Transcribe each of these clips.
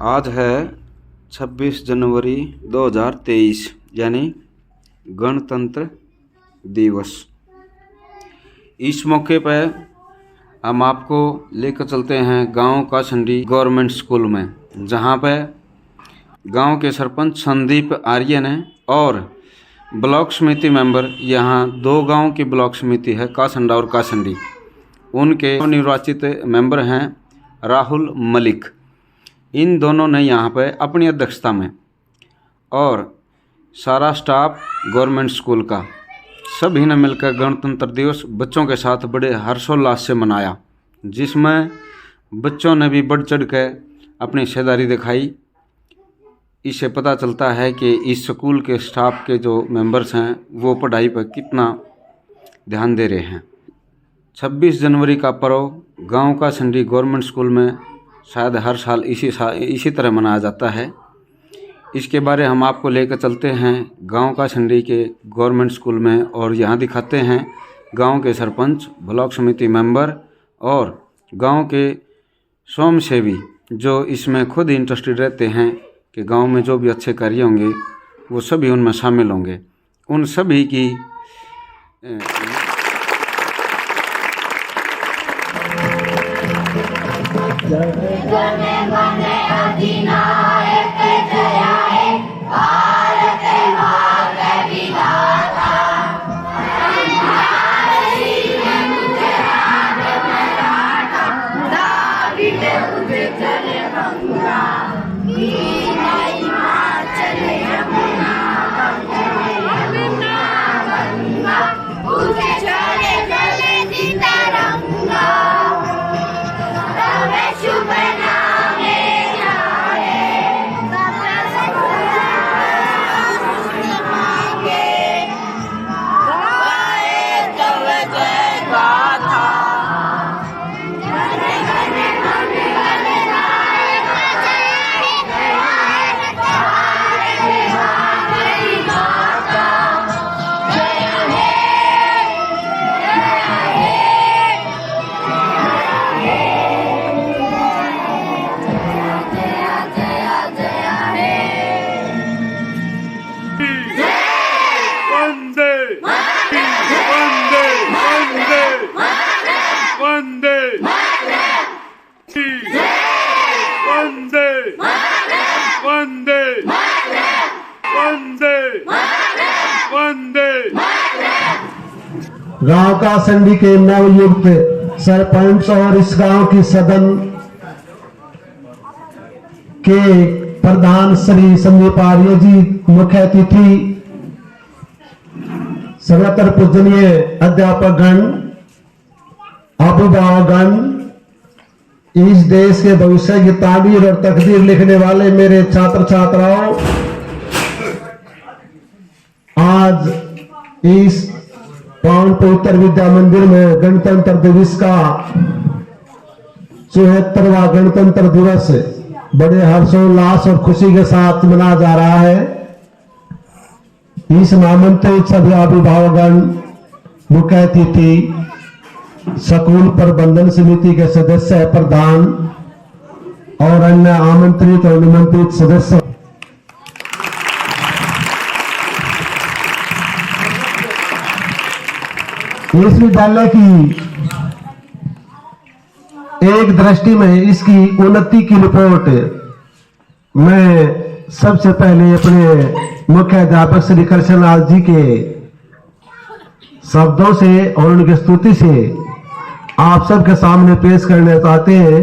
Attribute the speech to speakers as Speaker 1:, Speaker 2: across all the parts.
Speaker 1: आज है 26 जनवरी 2023 यानी गणतंत्र दिवस। इस मौके पर हम आपको लेकर चलते हैं गांव कासंडी गवर्नमेंट स्कूल में, जहां पर गांव के सरपंच संदीप आर्यन हैं और ब्लॉक समिति मेंबर, यहाँ 2 गांव की ब्लॉक समिति है, कासंडा और कासंडी, उनके निर्वाचित मेंबर हैं राहुल मलिक। इन दोनों ने यहाँ पर अपनी अध्यक्षता में और सारा स्टाफ गवर्नमेंट स्कूल का सभी ने मिलकर गणतंत्र दिवस बच्चों के साथ बड़े हर्षोल्लास से मनाया, जिसमें बच्चों ने भी बढ़ चढ़ कर अपनी हिस्सेदारी दिखाई। इससे पता चलता है कि इस स्कूल के स्टाफ के जो मेंबर्स हैं वो पढ़ाई पर कितना ध्यान दे रहे हैं। 26 जनवरी का पर्व गांव कासंडी गवर्नमेंट स्कूल में शायद हर साल इसी तरह मनाया जाता है। इसके बारे हम आपको लेकर चलते हैं गांव कासंडी के गवर्नमेंट स्कूल में और यहाँ दिखाते हैं गांव के सरपंच, ब्लॉक समिति मेंबर और गांव के स्वयंसेवी जो इसमें खुद इंटरेस्टेड रहते हैं कि गांव में जो भी अच्छे कार्य होंगे वो सभी उनमें शामिल होंगे। उन सभी की
Speaker 2: गांव कासंडी के नवयुक्त सरपंच और इस गांव की सदन के प्रधान श्री संदीप आर्य जी, मुख्य अतिथि सर्वत्र पूजनीय अध्यापक गण, अभिभावक गण, इस देश के भविष्य की ताबीर और तकदीर लिखने वाले मेरे छात्र छात्राओं, आज इस पावन पवित्र विद्या मंदिर में गणतंत्र दिवस का 74वां गणतंत्र दिवस बड़े हर्षोल्लास और खुशी के साथ मनाया जा रहा है। इस आमंत्रित सभी अभिभावकगण, मुख्य अतिथि, स्कूल प्रबंधन समिति के सदस्य, प्रधान और अन्य आमंत्रित और निमंत्रित सदस्य, इस विद्यालय की एक दृष्टि में इसकी उन्नति की रिपोर्ट मैं सबसे पहले अपने मुख्य अध्यापक श्री कृष्णलाल जी के शब्दों से और उनकी स्तुति से आप सबके सामने पेश करना चाहते हैं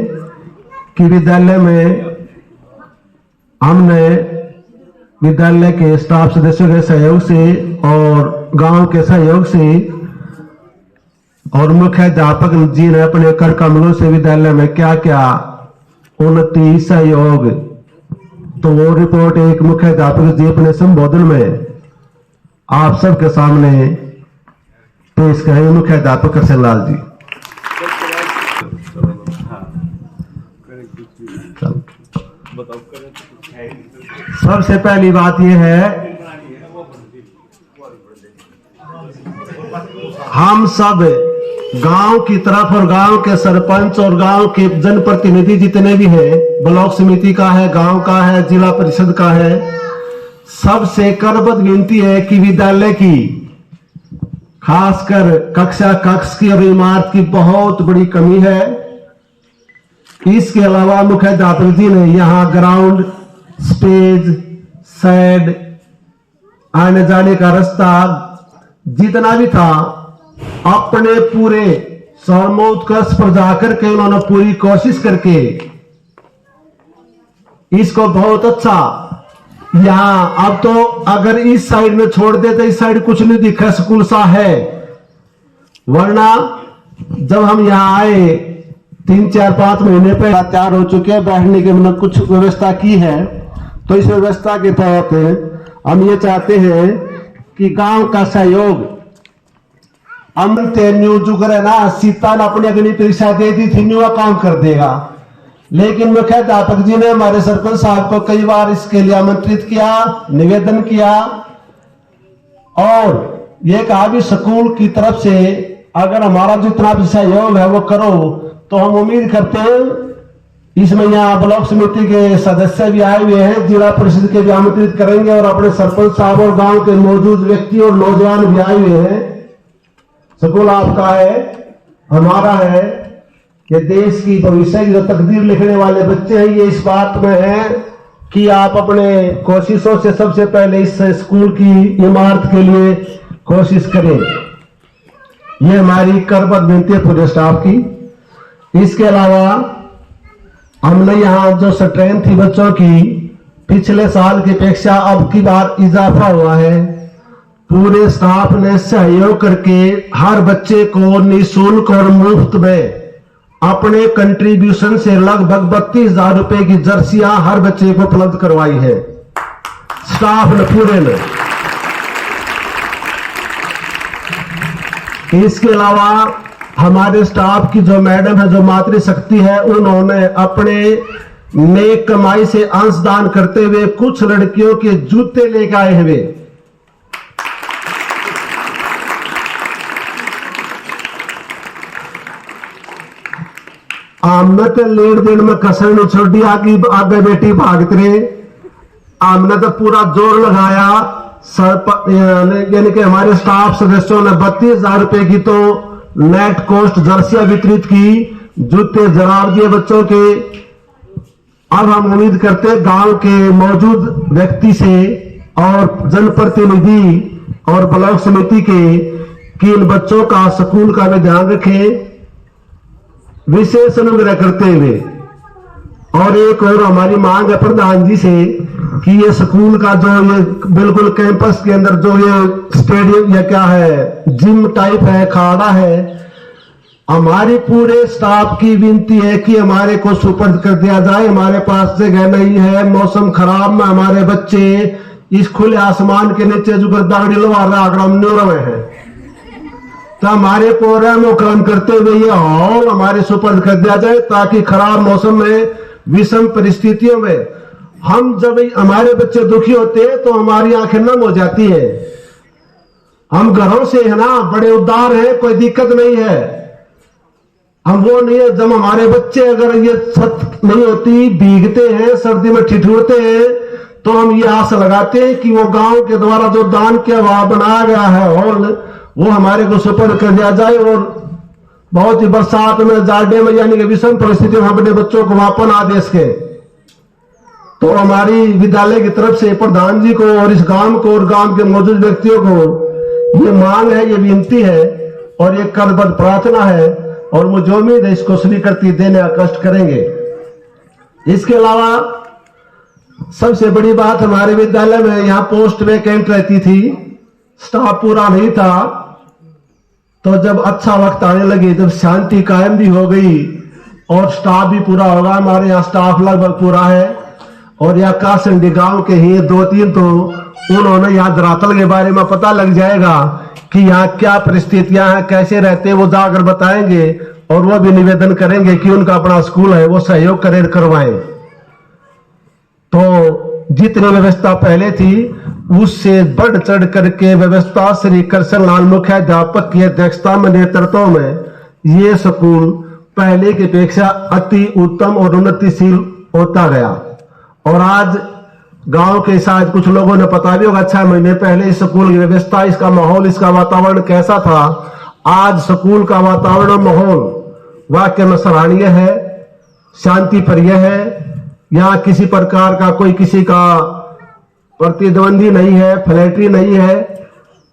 Speaker 2: कि विद्यालय में हमने विद्यालय के स्टाफ सदस्यों के सहयोग से और गांव के सहयोग से और मुख्य अध्यापक जी ने अपने कर कमलों से विद्यालय में क्या क्या उन्नति, सहयोग, तो वो रिपोर्ट एक मुख्य अध्यापक जी अपने संबोधन में आप सबके सामने पेश करेंगे। मुख्य अध्यापक कृष्णलाल जी। सबसे पहली बात यह है, हम सब गांव की तरफ और गांव के सरपंच और गांव के जनप्रतिनिधि जितने भी हैं, ब्लॉक समिति का है, गांव का है, जिला परिषद का है, सबसे करबद्ध विनती है कि विद्यालय की खासकर कक्षा कक्ष की और इमारत की बहुत बड़ी कमी है। इसके अलावा मुख्याध्यापक जी ने यहाँ ग्राउंड, स्टेज, शेड, आने जाने का रास्ता जितना भी था अपने पूरे सर्वोत्कर्ष पर जाकर के उन्होंने पूरी कोशिश करके इसको बहुत अच्छा, यहाँ अब तो अगर इस साइड में छोड़ दे तो इस साइड कुछ नहीं दिखा, स्कूल सा है। वरना जब हम यहाँ आए 3-4-5 महीने पे तैयार हो चुके हैं, बैठने के मतलब कुछ व्यवस्था की है। तो इस व्यवस्था के तहत हम ये चाहते हैं कि गांव का सहयोग, हम न्यू जुगर है ना, सीता ने अपनी अग्नि परीक्षा दे दी थी, न्यू काम कर देगा। लेकिन मुख्याध्यापक जी ने हमारे सरपंच साहब को कई बार इसके लिए आमंत्रित किया, निवेदन किया और ये कहा भी स्कूल की तरफ से अगर हमारा जितना भी सहयोग है वो करो। तो हम उम्मीद करते हैं इसमें यहाँ ब्लॉक समिति के सदस्य भी आए हुए हैं, जिला परिषद के भी आमंत्रित करेंगे और अपने सरपंच साहब और गांव के मौजूद व्यक्ति और नौजवान भी आए हुए हैं। स्कूल आपका है, हमारा है, ये देश की भविष्य की जो तकदीर लिखने वाले बच्चे हैं, ये इस बात में है कि आप अपने कोशिशों से सबसे पहले इस स्कूल की इमारत के लिए कोशिश करें। ये हमारी करबद्ध विनती है पूरे स्टाफ की। इसके अलावा हमने यहाँ जो स्ट्रेंथ थी बच्चों की, पिछले साल की अपेक्षा अब की बार इजाफा हुआ है। पूरे स्टाफ ने सहयोग करके हर बच्चे को निःशुल्क और मुफ्त में अपने कंट्रीब्यूशन से लगभग 32,000 रुपए की जर्सियां हर बच्चे को उपलब्ध करवाई है, स्टाफ ने पूरे ने। इसके अलावा हमारे स्टाफ की जो मैडम है, जो मातृशक्ति है, उन्होंने अपने नेक कमाई से अंशदान करते हुए कुछ लड़कियों के जूते लेकर आए हुए। आमने तो लेन देन में कसर नहीं छोड़ी, आगे बेटी भागते रहे। आमने तो पूरा जोर लगाया, यानी कि हमारे स्टाफ सदस्यों ने 32,000 रुपए की तो नेट कोस्ट जर्सियां वितरित की, जूते जराब दिए बच्चों के। अब हम उम्मीद करते हैं गांव के मौजूद व्यक्ति से और जनप्रतिनिधि और ब्लॉक समिति के कि इन बच्चों का स्कूल का भी ध्यान रखें, विशेष अनुग्रह करते हुए। और एक और हमारी मांग है प्रधान जी से कि ये स्कूल का जो ये बिल्कुल कैंपस के अंदर जो ये स्टेडियम या क्या है, जिम टाइप है, खाड़ा है, हमारी पूरे स्टाफ की विनती है कि हमारे को सुपर्द कर दिया जाए। हमारे पास जगह नहीं है, मौसम खराब में हमारे बच्चे इस खुले आसमान के नीचे जो गर्दागड़ी लगा रहा है, तो हमारे प्रोग्राम को क्रम करते हुए ये हॉल हमारे सुपर्द कर दिया जाए, ताकि खराब मौसम में, विषम परिस्थितियों में हम जब हमारे बच्चे दुखी होते हैं तो हमारी आंखें नम हो जाती है। हम घरों से है ना बड़े उदार हैं, कोई दिक्कत नहीं है, हम वो नहीं है। जब हमारे बच्चे अगर ये छत नहीं होती, भीगते हैं, सर्दी में ठिठुरते हैं, तो हम ये आस लगाते हैं कि वो गांव के द्वारा जो दान के वहां बनाया गया है हॉल, वो हमारे को सुपर्द कर दिया जाए। और बहुत ही बरसात में, जाड़े में, यानी कि विषम परिस्थिति में अपने बच्चों को वहां पना दे सके। तो हमारी विद्यालय की तरफ से प्रधान जी को और इस गांव को और गांव के मौजूद व्यक्तियों को ये मांग है, ये विनती है और ये करबद्ध प्रार्थना है, और मुझे उम्मीद है इसको स्वीकृति देने का कष्ट करेंगे। इसके अलावा सबसे बड़ी बात, हमारे विद्यालय में यहाँ पोस्ट वैकेंट रहती थी, स्टाफ पूरा नहीं था। तो जब अच्छा वक्त आने लगे, जब शांति कायम भी हो गई और स्टाफ भी पूरा होगा, हमारे यहाँ स्टाफ लगभग पूरा है। और यहाँ कासंडी गांव के ही 2-3 तो उन्होंने यहाँ धरातल के बारे में पता लग जाएगा कि यहाँ क्या परिस्थितियां हैं, कैसे रहते हैं, वो जाकर बताएंगे और वो भी निवेदन करेंगे कि उनका अपना स्कूल है वो सहयोग करवाएं। तो जितनी व्यवस्था पहले थी उससे बढ़ चढ़ करके व्यवस्था श्री कृष्ण लाल मुख्याध्यापक की अध्यक्षता में, नेतृत्व में ये स्कूल पहले की अपेक्षा अति उत्तम और उन्नतिशील होता गया। और आज गांव के शायद कुछ लोगों ने पता भी होगा, 6 महीने पहले इस स्कूल की व्यवस्था, इसका माहौल, इसका वातावरण कैसा था। आज स्कूल का वातावरण और माहौल वाकई में सराहनीय है, शांति प्रिय है। यहाँ किसी प्रकार का कोई किसी का प्रतिद्वंदी नहीं है, फ्लैटरी नहीं है,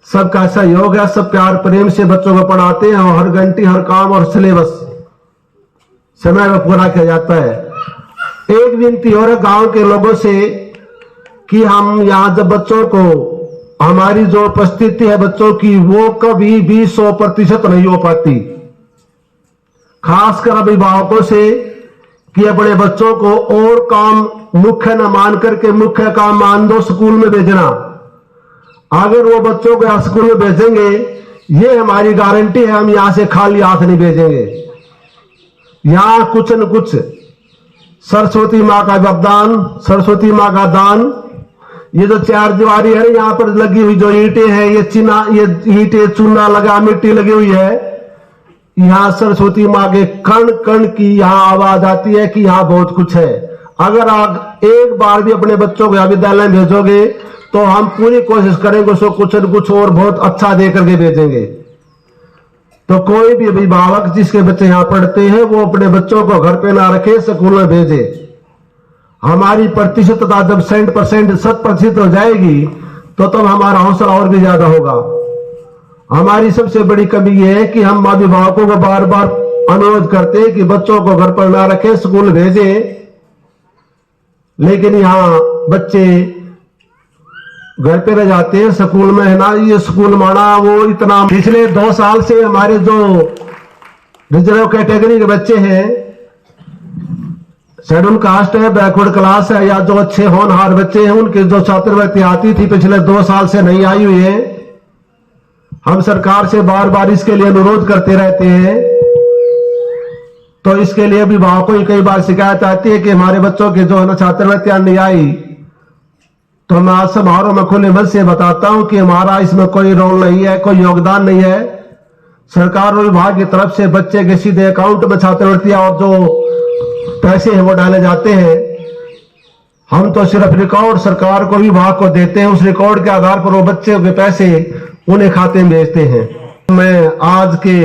Speaker 2: सबका सहयोग है, सब प्यार प्रेम से बच्चों को पढ़ाते हैं और हर घंटी हर काम और सिलेबस समय में पूरा किया जाता है। एक विनती और है गांव के लोगों से कि हम यहाँ जब बच्चों को, हमारी जो उपस्थिति है बच्चों की, वो कभी भी 100% नहीं हो पाती। खासकर अभिभावकों से कि अपने बच्चों को और काम मुख्य न मान करके मुख्य काम मान दो स्कूल में भेजना। अगर वो बच्चों को यहाँ स्कूल में भेजेंगे, ये हमारी गारंटी है, हम यहां से खाली हाथ नहीं भेजेंगे। यहां कुछ न कुछ सरस्वती माँ का वरदान, सरस्वती माँ का दान, ये जो 4 दीवारी है यहाँ पर लगी हुई जो ईंटें हैं, ये ईंटें चूना लगा, मिट्टी लगी हुई है, यहाँ सरस्वती माँ के कण कण की यहाँ आवाज आती है कि यहाँ बहुत कुछ है। अगर आप एक बार भी अपने बच्चों को यहाँ विद्यालय में भेजोगे तो हम पूरी कोशिश करेंगे उसको कुछ न कुछ और बहुत अच्छा दे करके भेजेंगे। तो कोई भी अभिभावक जिसके बच्चे यहाँ पढ़ते हैं वो अपने बच्चों को घर पे ना रखे, स्कूल में भेजे। हमारी प्रतिशतता जब 100% हो जाएगी तो तब हमारा हौसला और भी ज्यादा होगा। हमारी सबसे बड़ी कमी यह है कि हम अभिभावकों को बार बार अनुरोध करते हैं कि बच्चों को घर पर ना रखें, स्कूल भेजें, लेकिन यहाँ बच्चे घर पे रह जाते हैं, स्कूल में है ना, ये स्कूल माना वो इतना। पिछले 2 साल से हमारे जो रिजर्व कैटेगरी के बच्चे हैं, शेड्यूल कास्ट है, बैकवर्ड क्लास है, या जो अच्छे होनहार बच्चे हैं, उनकी जो छात्रवृत्ति आती थी पिछले 2 साल से नहीं आई हुई है। हम सरकार से बार बार इसके लिए अनुरोध करते रहते हैं। तो इसके लिए अभिभावकों की कई बार शिकायत आती है कि हमारे बच्चों के जो है ना छात्रवृत्तियां नहीं आई। तो मैं आज समारोह में खुले मन से बताता हूं कि हमारा इसमें कोई रोल नहीं है, कोई योगदान नहीं है। सरकार और विभाग की तरफ से बच्चे के सीधे अकाउंट में छात्रवृत्तियां और जो पैसे हैं वो डाले जाते हैं। हम तो सिर्फ रिकॉर्ड सरकार को, विभाग को देते हैं, उस रिकॉर्ड के आधार पर वो बच्चे के पैसे उन्हें खाते में भेजते हैं। मैं आज के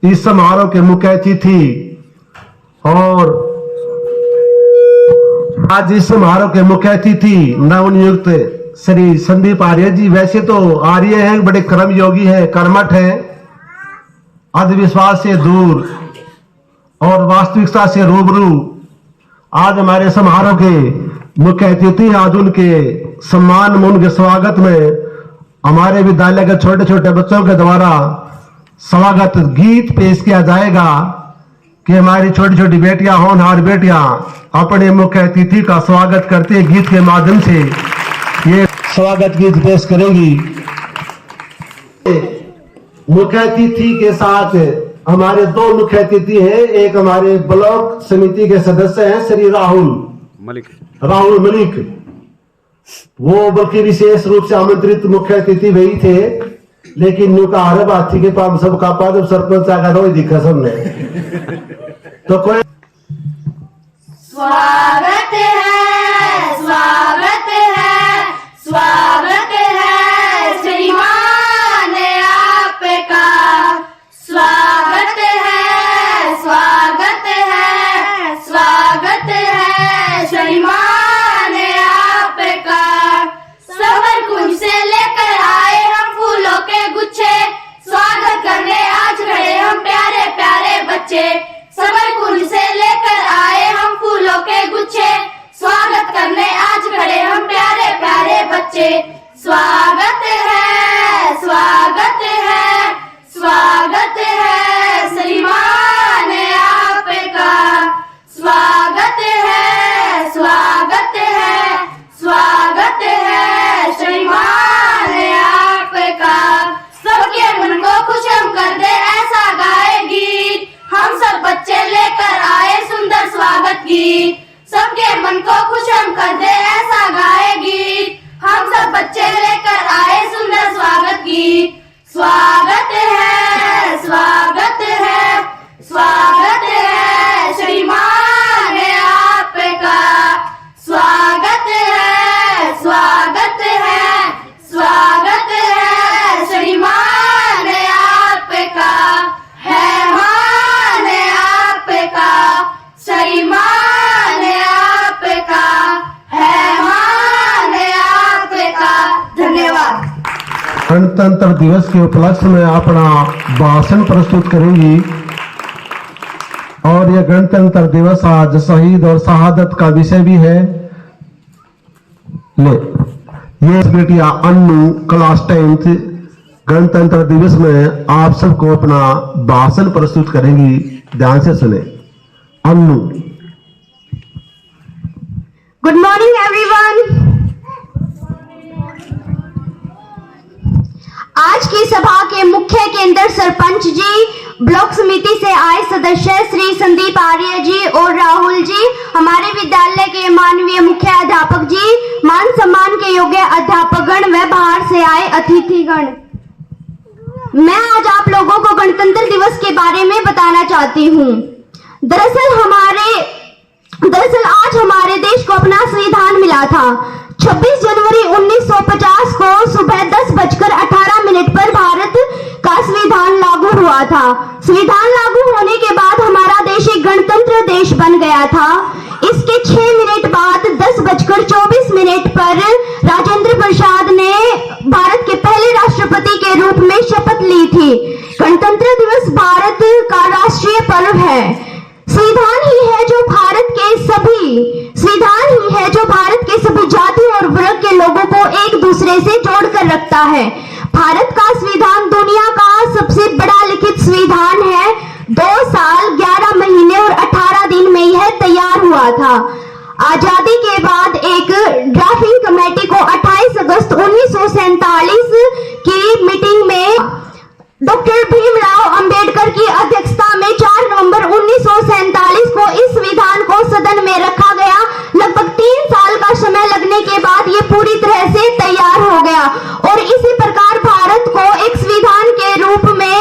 Speaker 2: इस समारोह के मुख्य अतिथि और आज इस समारोह के मुख्य अतिथि नवनियुक्त श्री संदीप आर्य जी, वैसे तो आर्य हैं, बड़े कर्म योगी हैं, कर्मठ हैं, अंधविश्वास से दूर और वास्तविकता से रूबरू आज हमारे समारोह के मुख्य अतिथि। आज उनके सम्मान में, उनके स्वागत में हमारे विद्यालय के छोटे छोटे बच्चों के द्वारा स्वागत गीत पेश किया जाएगा कि हमारी छोटी छोटी बेटियां, होनहार बेटियां अपने मुख्य अतिथि का स्वागत करते हैं, गीत के माध्यम से ये स्वागत गीत पेश करेंगी। मुख्य अतिथि के साथ हमारे 2 मुख्य अतिथि हैं। एक हमारे ब्लॉक समिति के सदस्य हैं श्री राहुल मलिक, वो बल्कि विशेष रूप से आमंत्रित मुख्य अतिथि वही थे, लेकिन न्यू का हर बात के पास सब का पा जब सरपंच आगा तो दिखा सबने। तो कोई
Speaker 3: स्वागत है, स्वागत है, स्वागत है श्रीमान आपका, स्वागत है, स्वागत है, स्वागत है श्रीमान आपका। सबर कुंज से लेकर आए हम फूलों के गुच्छे, स्वागत करने आज खड़े हम प्यारे प्यारे बच्चे। सबर कुंज से लेकर आए हम फूलों के गुच्छे, स्वागत करने आज खड़े हम प्यारे प्यारे बच्चे। स्वागत है, स्वागत है, स्वागत है श्रीमान आपका, स्वागत है, स्वागत है, स्वागत है श्रीमान आपका। सबके मन को खुश हम कर दे ऐसा गाए गीत, हम सब बच्चे लेकर आए सुंदर स्वागत गीत। सबके मन को खुश हम कर दे ऐसा गाए गीत, हम सब बच्चे लेकर आए सुंदर स्वागत गीत। स्वागत है, स्वागत है, स्वागत है श्रीमान आपका। स्वागत है, स्वागत है, स्वागत है श्रीमान आपका। है मान आपका, श्रीमान आपका, है मान आपका। धन्यवाद।
Speaker 2: गणतंत्र दिवस के उपलक्ष्य में अपना भाषण प्रस्तुत करेंगी और यह गणतंत्र दिवस आज शहीद और शहादत का विषय भी है। ले ये बेटिया अन्नू क्लास 10th गणतंत्र दिवस में आप सबको अपना भाषण प्रस्तुत करेंगी। ध्यान से सुने। अन्नू।
Speaker 3: Good morning everyone. आज की सभा के मुख्य केंद्र सरपंच जी, ब्लॉक समिति से आए सदस्य श्री संदीप आर्य जी और राहुल जी, हमारे विद्यालय के माननीय मुख्य अध्यापक जी, मान सम्मान के योग्य अध्यापकगण व बाहर से आए अतिथिगण, मैं आज आप लोगों को गणतंत्र दिवस के बारे में बताना चाहती हूँ। दरअसल आज हमारे देश को अपना संविधान मिला था। 26 जनवरी 1950 को सुबह 10:18 पर भारत का संविधान लागू हुआ था। संविधान लागू होने के बाद हमारा देश एक गणतंत्र देश बन गया था। इसके 6 मिनट बाद 10:24 पर राजेंद्र प्रसाद ने भारत के पहले राष्ट्रपति के रूप में शपथ ली थी। गणतंत्र दिवस भारत का राष्ट्रीय पर्व है। संविधान ही है जो भारत के सभी जाति और वर्ग के लोगों को एक दूसरे से जोड़कर रखता है। भारत का संविधान दुनिया का सबसे बड़ा लिखित संविधान है। 2 साल 11 महीने और 18 दिन में यह तैयार हुआ था। आजादी के बाद एक ड्राफ्टिंग कमेटी को 28 अगस्त 1947 की मीटिंग में डॉक्टर भीमराव अंबेडकर की अध्यक्षता में 4 नवंबर 1947 को इस संविधान को सदन में रखा गया। लगभग 3 साल का समय लगने के बाद ये पूरी तरह से तैयार हो गया और इसी प्रकार भारत को एक संविधान के रूप में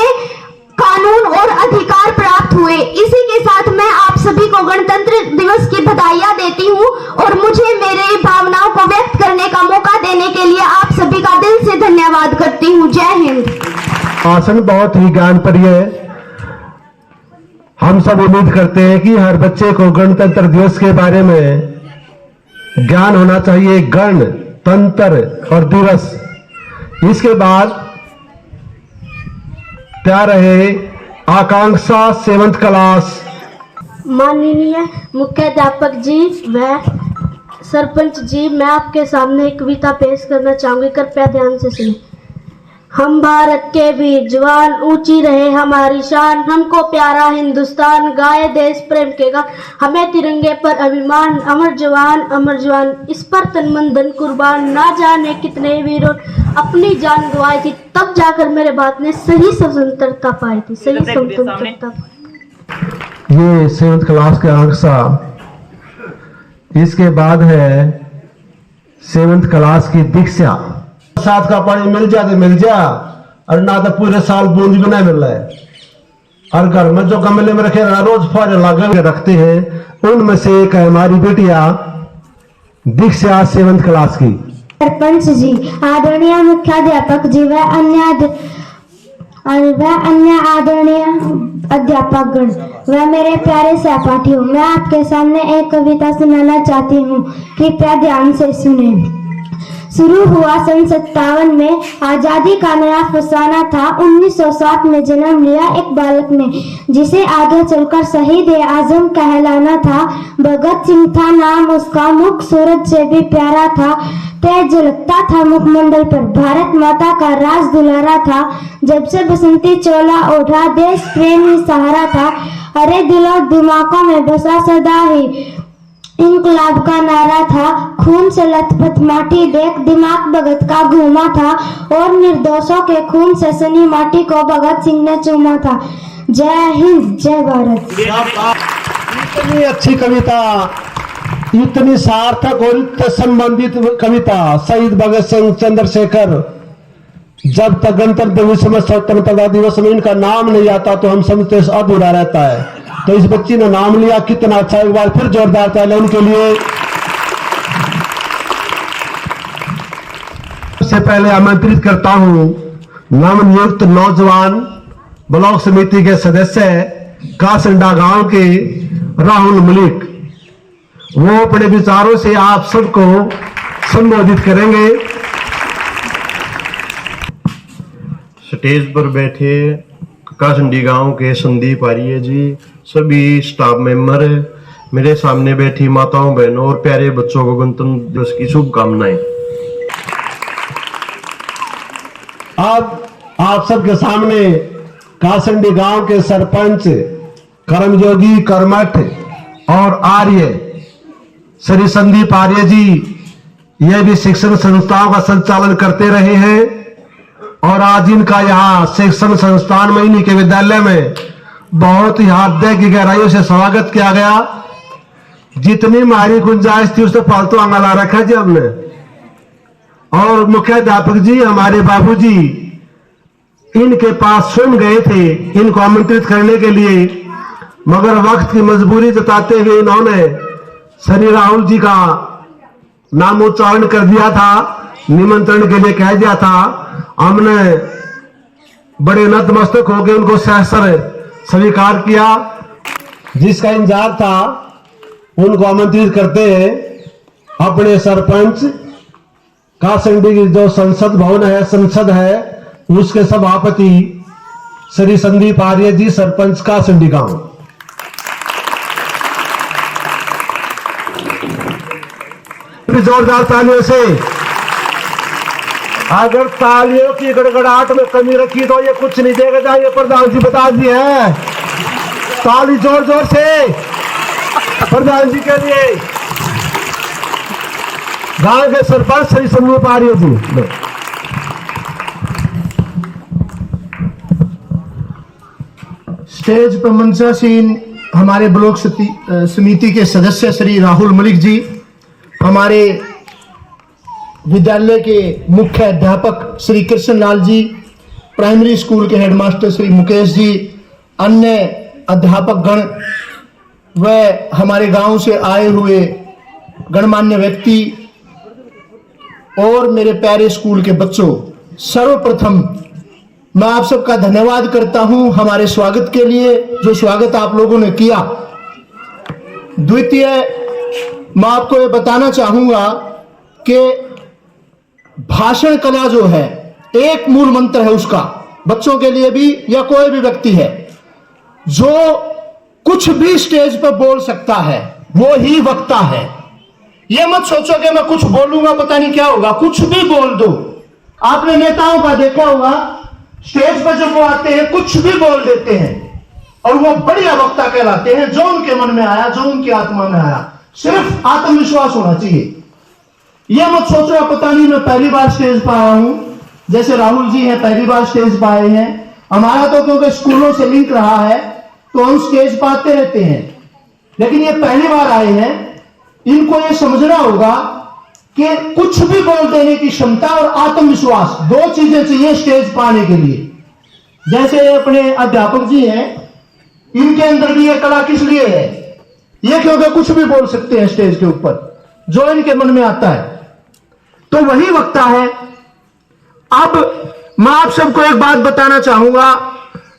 Speaker 3: कानून और अधिकार प्राप्त हुए। इसी के साथ मैं आप सभी को गणतंत्र दिवस की बधाइयां देती हूँ और मुझे मेरे भावनाओं को व्यक्त करने का मौका देने के लिए आप सभी का दिल से धन्यवाद करती हूँ। जय हिंद।
Speaker 2: भाषण बहुत ही ज्ञानप्रिय है। हम सब उम्मीद करते हैं कि हर बच्चे को गणतंत्र दिवस के बारे में ज्ञान होना चाहिए। गण, तंत्र और दिवस। इसके बाद क्या रहे आकांक्षा 7th क्लास।
Speaker 4: माननीय मुख्याध्यापक जी व सरपंच जी, मैं आपके सामने एक कविता पेश करना चाहूंगी, कृपया ध्यान से सुनिए। हम भारत के वीर जवान, ऊंची रहे हमारी शान, हमको प्यारा हिंदुस्तान, गाए देश प्रेम के गान, हमें तिरंगे पर अभिमान, अमर जवान, इस पर तन मन धन कुर्बान, ना जाने कितने वीरों अपनी जान गंवाई थी, तब जाकर मेरे भारत ने सही स्वतंत्रता पाई थी, सही स्वतंत्रता पाई।
Speaker 2: ये 7th क्लास के आकांक्षा। इसके बाद है 7th क्लास की दीक्षा। बरसात का पानी मिल जा और ना तो पूरे साल बूंद भी नहीं मिल रहा है। और घर में जो गमले में रखे रोज फौरे लगा के रखते हैं, उनमें से एक है हमारी बेटिया दीक्षा 7th क्लास की।
Speaker 4: सरपंच जी, आदरणीय मुख्याध्यापक जी व अन्य आदरणीय अध्यापकगण व मेरे प्यारे सहपाठियों, मैं आपके सामने एक कविता सुनाना चाहती हूँ। कृपया ध्यान से सुने। शुरू हुआ सन 57 में, आजादी का नया फसाना था। 1907 में जन्म लिया एक बालक ने, जिसे आगे चलकर शहीद ए आजम कहलाना था। भगत सिंह था नाम उसका, मुख सूरज से भी प्यारा था, तेज झलकता था मुखमंडल पर, भारत माता का राज दुलारा था। जब से बसंती चोला ओढ़ा, देश प्रेम ही सहारा था। अरे दिलो दिमागों में बसा सदा ही इंकलाब का नारा था। खून से लथपथ माटी देख दिमाग भगत का घूमा था, और निर्दोषों के खून से सनी माटी को भगत सिंह ने चूमा था। जय हिंद, जय भारत।
Speaker 2: इतनी अच्छी कविता, इतनी सार्थक और इतने संबंधित कविता शहीद भगत सिंह चंद्रशेखर जब तक गणतंत्र दिवस में स्वतंत्रता दिवस में इनका नाम नहीं आता तो हम समझते अधूरा रहता है। तो इस बच्ची ने नाम लिया, कितना अच्छा, एक बार फिर जोरदार तालियां उनके लिए। सबसे पहले आमंत्रित करता हूं नवनियुक्त नौजवान ब्लॉक समिति के सदस्य कासंडा गांव के राहुल मलिक, वो अपने विचारों से आप सबको संबोधित करेंगे।
Speaker 5: स्टेज पर बैठे कासंडी गांव के संदीप आर्य जी, सभी स्टाफ मेंबर, मेरे सामने बैठी माताओं बहनों और प्यारे बच्चों को गणतंत्र दिवस की शुभकामनाएं।
Speaker 2: अब आप सबके सामने कासंडी गांव के सरपंच कर्मयोगी कर्मठ और आर्य श्री संदीप आर्य जी, ये भी शिक्षण संस्थाओं का संचालन करते रहे हैं और आज इनका यहाँ शिक्षण संस्थान में इन्हीं के विद्यालय में बहुत ही हृदय की गहराइयों से स्वागत किया गया। जितनी हमारी गुंजाइश थी उससे फालतू आंगा ला रखा जी हमने। और मुख्याध्यापक जी, हमारे बाबूजी इनके पास स्वयं गए थे इनको आमंत्रित करने के लिए, मगर वक्त की मजबूरी जताते हुए इन्होंने श्री राहुल जी का नाम उच्चारण कर दिया था, निमंत्रण के लिए कह दिया था। हमने बड़े नतमस्तक होकर उनको सहसर स्वीकार किया। जिसका इंतजार था उनको आमंत्रित करते हैं अपने सरपंच कासंडी की जो संसद भवन है, संसद है, उसके सभापति श्री संदीप आर्य जी, सरपंच कासंडी गांव। जोरदार तालियों से। अगर तालियों की गड़गड़ाहट में कमी रखी तो ये कुछ नहीं देगा, ये प्रधान जी बता दिए हैं। ताली जोर जोर से प्रधान जी के लिए। गांव के सरपंच श्री संदीप आर्य जी।
Speaker 6: स्टेज पर मंचासीन हमारे ब्लॉक समिति के सदस्य श्री राहुल मलिक जी, हमारे विद्यालय के मुख्य अध्यापक श्री कृष्ण लाल जी, प्राइमरी स्कूल के हेडमास्टर श्री मुकेश जी, अन्य अध्यापक गण व हमारे गांव से आए हुए गणमान्य व्यक्ति और मेरे प्यारे स्कूल के बच्चों, सर्वप्रथम मैं आप सबका धन्यवाद करता हूं हमारे स्वागत के लिए, जो स्वागत आप लोगों ने किया। द्वितीय, मैं आपको ये बताना चाहूंगा कि भाषण कला जो है एक मूल मंत्र है उसका, बच्चों के लिए भी या कोई भी व्यक्ति है जो कुछ भी स्टेज पर बोल सकता है वो ही वक्ता है। ये मत सोचो कि मैं कुछ बोलूंगा पता नहीं क्या होगा, कुछ भी बोल दो। आपने नेताओं का देखा होगा, स्टेज पर जब वो आते हैं कुछ भी बोल देते हैं और वो बढ़िया वक्ता कहलाते हैं। जो उनके मन में आया, जो उनकी आत्मा में आया, सिर्फ आत्मविश्वास होना चाहिए। ये मत सोचो पता नहीं मैं पहली बार स्टेज पर आया हूं, जैसे राहुल जी हैं पहली बार स्टेज पर आए हैं। हमारा तो क्योंकि स्कूलों से लिंक रहा है तो हम स्टेज पर आते रहते हैं, लेकिन ये पहली बार आए हैं। इनको ये समझना होगा कि कुछ भी बोल देने की क्षमता और आत्मविश्वास, दो चीजें चाहिए स्टेज पर आने के लिए। जैसे अपने अध्यापक जी हैं, इनके अंदर भी ये कला किस लिए है? ये क्योंकि कुछ भी बोल सकते हैं स्टेज के ऊपर, जो इनके मन में आता है, तो वही वक्ता है। अब मैं आप सबको एक बात बताना चाहूंगा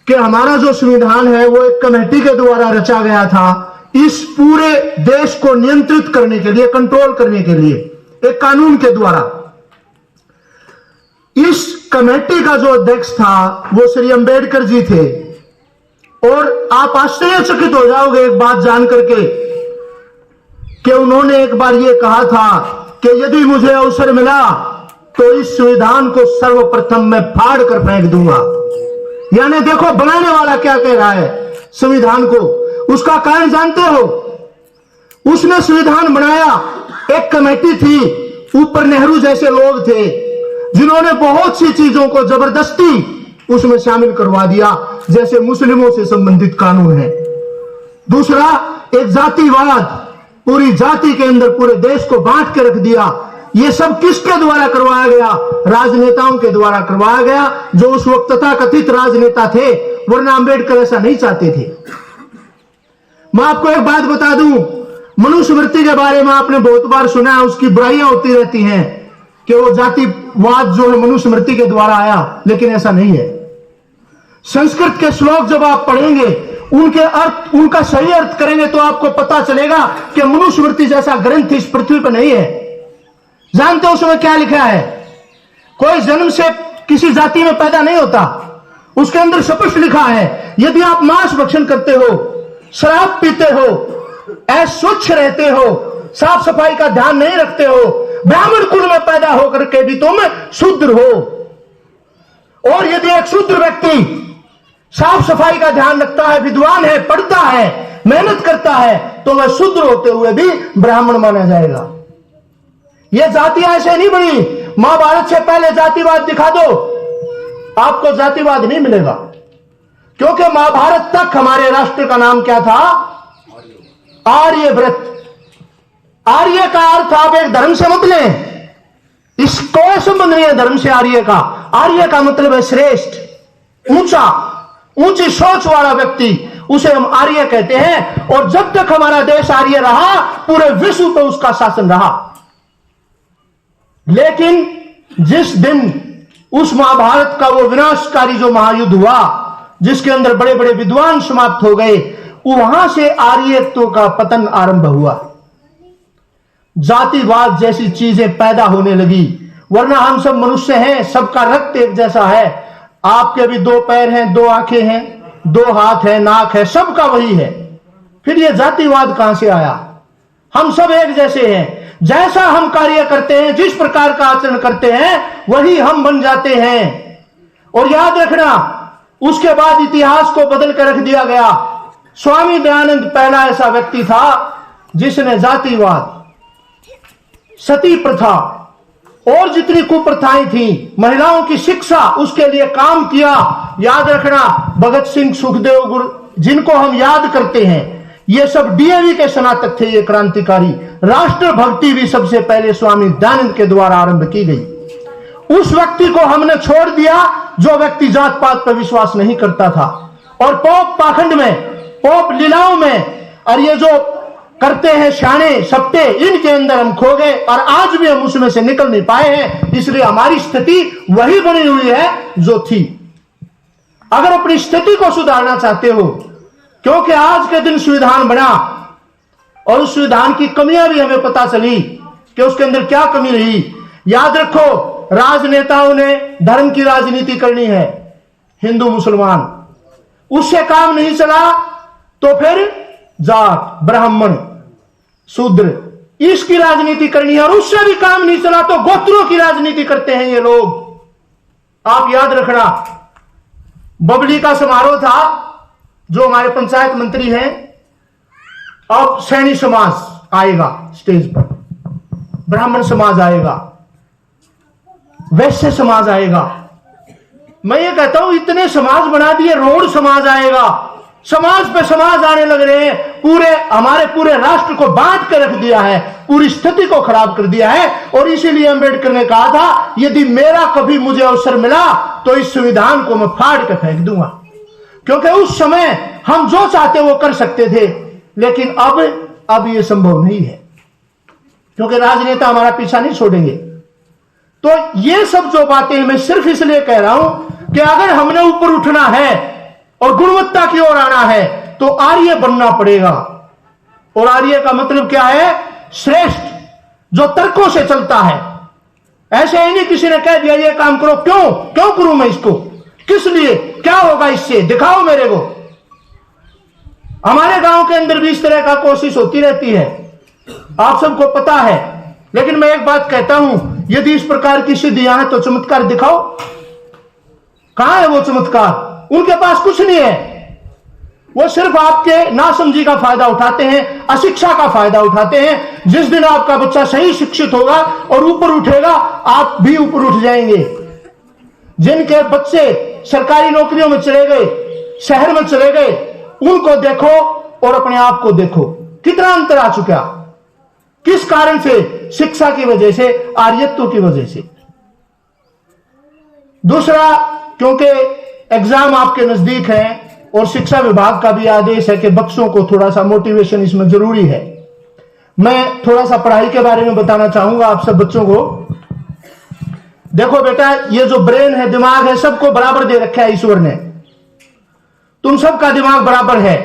Speaker 6: कि हमारा जो संविधान है वो एक कमेटी के द्वारा रचा गया था, इस पूरे देश को नियंत्रित करने के लिए, कंट्रोल करने के लिए, एक कानून के द्वारा। इस कमेटी का जो अध्यक्ष था वो श्री अंबेडकर जी थे। और आप आश्चर्यचकित हो जाओगे एक बात जान करके कि उन्होंने एक बार ये कहा था कि यदि मुझे अवसर मिला तो इस संविधान को सर्वप्रथम मैं फाड़ कर फेंक दूंगा। यानी देखो बनाने वाला क्या कह रहा है संविधान को। उसका कारण जानते हो? उसने संविधान बनाया, एक कमेटी थी, ऊपर नेहरू जैसे लोग थे जिन्होंने बहुत सी चीजों को जबरदस्ती उसमें शामिल करवा दिया, जैसे मुस्लिमों से संबंधित कानून है। दूसरा, एक जातिवाद, पूरी जाति के अंदर पूरे देश को बांट के रख दिया। ये सब किसके द्वारा करवाया गया? राजनेताओं के द्वारा करवाया गया, जो उस वक्त तथाकथित राजनेता थे, वरना अंबेडकर ऐसा नहीं चाहते थे। मैं आपको एक बात बता दूं, मनुस्मृति के बारे में आपने बहुत बार सुना है, उसकी बुराइयां होती रहती हैं कि वो जातिवाद जो है मनुस्मृति के द्वारा आया, लेकिन ऐसा नहीं है। संस्कृत के श्लोक जब आप पढ़ेंगे, उनके अर्थ, उनका सही अर्थ करेंगे तो आपको पता चलेगा कि मनुस्मृति जैसा ग्रंथ इस पृथ्वी पर नहीं है। जानते हो उसमें क्या लिखा है? कोई जन्म से किसी जाति में पैदा नहीं होता। उसके अंदर स्पष्ट लिखा है, यदि आप मांस भक्षण करते हो, शराब पीते हो, अस्वच्छ रहते हो, साफ सफाई का ध्यान नहीं रखते हो, ब्राह्मण कुल में पैदा होकर के भी तुम शूद्र हो, और यदि एक शूद्र व्यक्ति साफ सफाई का ध्यान रखता है, विद्वान है, पढ़ता है, मेहनत करता है, तो वह शूद्र होते हुए भी ब्राह्मण माना जाएगा। यह जातियां ऐसे नहीं बनी। महाभारत से पहले जातिवाद दिखा दो, आपको जातिवाद नहीं मिलेगा, क्योंकि महाभारत तक हमारे राष्ट्र का नाम क्या था? आर्यव्रत। आर्य का अर्थ आप एक धर्म से मत लें, इसको संबंध नहीं है धर्म से। आर्य का, आर्य का मतलब है श्रेष्ठ, ऊंचा, ऊंची सोच वाला व्यक्ति, उसे हम आर्य कहते हैं। और जब तक हमारा देश आर्य रहा, पूरे विश्व पर उसका शासन रहा। लेकिन जिस दिन उस महाभारत का वो विनाशकारी जो महायुद्ध हुआ, जिसके अंदर बड़े बड़े विद्वान समाप्त हो गए, वहां से आर्यत्व का पतन आरंभ हुआ। जातिवाद जैसी चीजें पैदा होने लगी। वरना हम सब मनुष्य हैं, सबका रक्त एक जैसा है। आपके भी 2 पैर हैं, 2 आंखें हैं, 2 हाथ है, नाक है, सबका वही है। फिर ये जातिवाद कहां से आया? हम सब एक जैसे हैं। जैसा हम कार्य करते हैं, जिस प्रकार का आचरण करते हैं, वही हम बन जाते हैं। और याद रखना, उसके बाद इतिहास को बदल कर रख दिया गया। स्वामी दयानंद पहला ऐसा व्यक्ति था जिसने जातिवाद, सती प्रथा और जितनी कुप्रथाएं थी, महिलाओं की शिक्षा, उसके लिए काम किया। याद रखना, भगत सिंह, सुखदेव, गुरु, जिनको हम याद करते हैं, ये सब डीएवी के स्नातक थे, ये क्रांतिकारी। राष्ट्रभक्ति भी सबसे पहले स्वामी दयानंद के द्वारा आरंभ की गई। उस व्यक्ति को हमने छोड़ दिया जो व्यक्ति जात पात पर विश्वास नहीं करता था, और पोप पाखंड में, पोप लीलाओं में, और ये जो करते हैं शाने सप्ते, इनके अंदर हम खो गए, और आज भी हम उसमें से निकल नहीं पाए हैं। इसलिए हमारी स्थिति वही बनी हुई है जो थी। अगर अपनी स्थिति को सुधारना चाहते हो, क्योंकि आज के दिन संविधान बना और उस संविधान की कमियां भी हमें पता चली कि उसके अंदर क्या कमी रही। याद रखो, राजनेताओं ने धर्म की राजनीति करनी है, हिंदू मुसलमान, उससे काम नहीं चला तो फिर जाट, ब्राह्मण, शूद्र, इसकी राजनीति करनी है, और उससे भी काम नहीं चला तो गोत्रों की राजनीति करते हैं ये लोग। आप याद रखना, बबली का समारोह था, जो हमारे पंचायत मंत्री हैं, अब सैनी समाज आएगा स्टेज पर, ब्राह्मण समाज आएगा, वैश्य समाज आएगा। मैं ये कहता हूं, इतने समाज बना दिए, रोड समाज आएगा, समाज पे समाज आने लग रहे हैं। पूरे हमारे पूरे राष्ट्र को बांट कर रख दिया है, पूरी स्थिति को खराब कर दिया है। और इसीलिए अंबेडकर ने कहा था, यदि मेरा कभी मुझे अवसर मिला तो इस संविधान को मैं फाड़ कर फेंक दूंगा, क्योंकि उस समय हम जो चाहते वो कर सकते थे। लेकिन अब ये संभव नहीं है, क्योंकि राजनेता हमारा पीछा नहीं छोड़ेंगे। तो ये सब जो बातें मैं सिर्फ इसलिए कह रहा हूं कि अगर हमने ऊपर उठना है और गुणवत्ता की ओर आना है तो आर्य बनना पड़ेगा। और आर्य का मतलब क्या है? श्रेष्ठ, जो तर्कों से चलता है। ऐसे ही नहीं किसी ने कह दिया ये काम करो, क्यों करूं मैं इसको, किस लिए, क्या होगा इससे, दिखाओ मेरे को। हमारे गांव के अंदर भी इस तरह का कोशिश होती रहती है, आप सबको पता है। लेकिन मैं एक बात कहता हूं, यदि इस प्रकार की सिद्धियां हैं तो चमत्कार दिखाओ। कहां है वो चमत्कार? उनके पास कुछ नहीं है। वो सिर्फ आपके नासमझी का फायदा उठाते हैं, अशिक्षा का फायदा उठाते हैं। जिस दिन आपका बच्चा सही शिक्षित होगा और ऊपर उठेगा, आप भी ऊपर उठ जाएंगे। जिनके बच्चे सरकारी नौकरियों में चले गए, शहर में चले गए, उनको देखो और अपने आप को देखो, कितना अंतर आ चुका। किस कारण से? शिक्षा की वजह से, आर्यत्व की वजह से। दूसरा, क्योंकि एग्जाम आपके नजदीक है और शिक्षा विभाग का भी आदेश है कि बच्चों को थोड़ा सा मोटिवेशन इसमें जरूरी है, मैं थोड़ा सा पढ़ाई के बारे में बताना चाहूंगा आप सब बच्चों को। देखो बेटा, ये जो ब्रेन है, दिमाग है, सबको बराबर दे रखा है ईश्वर ने। तुम सबका दिमाग बराबर है,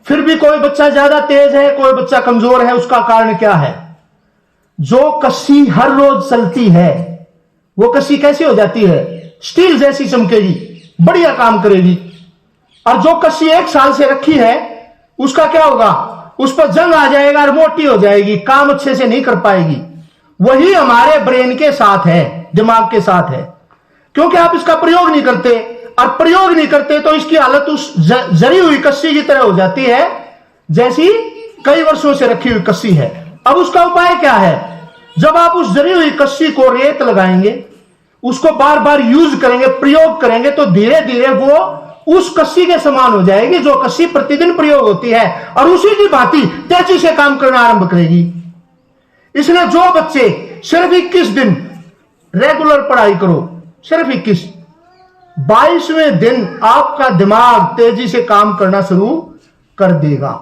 Speaker 6: फिर भी कोई बच्चा ज्यादा तेज है, कोई बच्चा कमजोर है। उसका कारण क्या है? जो कस्सी हर रोज चलती है वो कस्सी कैसी हो जाती है? स्टील जैसी चमकेगी, बढ़िया काम करेगी। और जो कस्सी 1 साल से रखी है उसका क्या होगा? उस पर जंग आ जाएगा और मोटी हो जाएगी, काम अच्छे से नहीं कर पाएगी। वही हमारे ब्रेन के साथ है, दिमाग के साथ है, क्योंकि आप इसका प्रयोग नहीं करते, और प्रयोग नहीं करते तो इसकी हालत उस जरी हुई कस्सी की तरह हो जाती है जैसी कई वर्षों से रखी हुई कस्सी है। अब उसका उपाय क्या है? जब आप उस जरी हुई कस्सी को रेत लगाएंगे, उसको बार बार यूज करेंगे, प्रयोग करेंगे, तो धीरे धीरे वो उस कस्सी के समान हो जाएगी जो कस्सी प्रतिदिन प्रयोग होती है, और उसी की भांति तेजी से काम करना आरंभ करेगी। इसलिए जो बच्चे सिर्फ 21 दिन रेगुलर पढ़ाई करो, सिर्फ 21, 22वें दिन आपका दिमाग तेजी से काम करना शुरू कर देगा।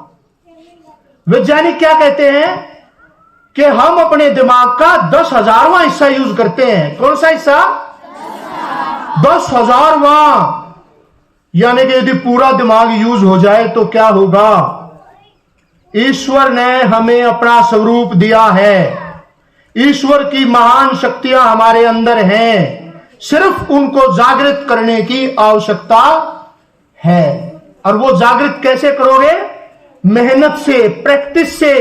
Speaker 6: वैज्ञानिक क्या कहते हैं कि हम अपने दिमाग का 10,000वां हिस्सा यूज करते हैं। कौन सा हिस्सा? 10,000वां। यानी कि यदि पूरा दिमाग यूज हो जाए तो क्या होगा? ईश्वर ने हमें अपना स्वरूप दिया है, ईश्वर की महान शक्तियां हमारे अंदर हैं, सिर्फ उनको जागृत करने की आवश्यकता है। और वो जागृत कैसे करोगे? मेहनत से, प्रैक्टिस से।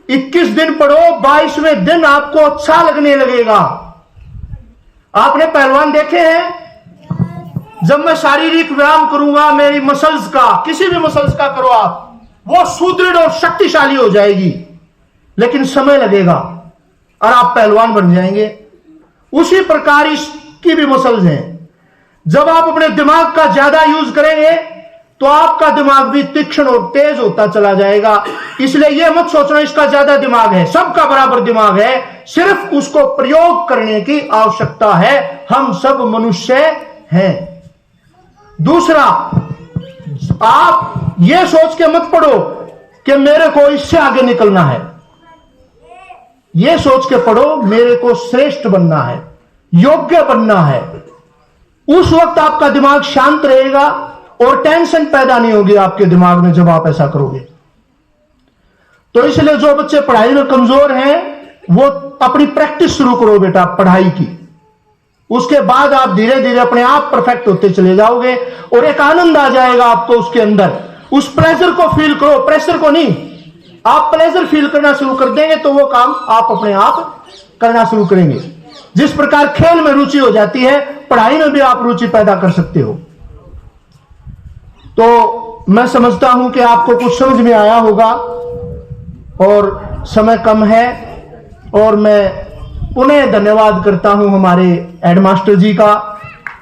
Speaker 6: 21 दिन पढ़ो, 22वें दिन आपको अच्छा लगने लगेगा। आपने पहलवान देखे हैं? जब मैं शारीरिक व्यायाम करूंगा, मेरी मसल्स का, किसी भी मसल्स का करो आप, वो सुदृढ़ और शक्तिशाली हो जाएगी, लेकिन समय लगेगा और आप पहलवान बन जाएंगे। उसी प्रकार इसकी भी मसल्स हैं। जब आप अपने दिमाग का ज्यादा यूज करेंगे तो आपका दिमाग भी तीक्ष्ण और तेज होता चला जाएगा। इसलिए यह मत सोचना इसका ज्यादा दिमाग है, सबका बराबर दिमाग है, सिर्फ उसको प्रयोग करने की आवश्यकता है। हम सब मनुष्य हैं। दूसरा, आप यह सोच के मत पढ़ो कि मेरे को इससे आगे निकलना है, यह सोच के पढ़ो मेरे को श्रेष्ठ बनना है, योग्य बनना है। उस वक्त आपका दिमाग शांत रहेगा और टेंशन पैदा नहीं होगी आपके दिमाग में जब आप ऐसा करोगे। तो इसलिए जो बच्चे पढ़ाई में कमजोर हैं वो अपनी प्रैक्टिस शुरू करो बेटा पढ़ाई की। उसके बाद आप धीरे धीरे अपने आप परफेक्ट होते चले जाओगे और एक आनंद आ जाएगा आपको उसके अंदर। उस प्लेजर को फील करो, प्रेशर को नहीं। आप प्लेजर फील करना शुरू कर देंगे तो वो काम आप अपने आप करना शुरू करेंगे। जिस प्रकार खेल में रुचि हो जाती है, पढ़ाई में भी आप रुचि पैदा कर सकते हो। तो मैं समझता हूं कि आपको कुछ समझ में आया होगा और समय कम है, और मैं पुनः धन्यवाद करता हूं हमारे हेडमास्टर जी का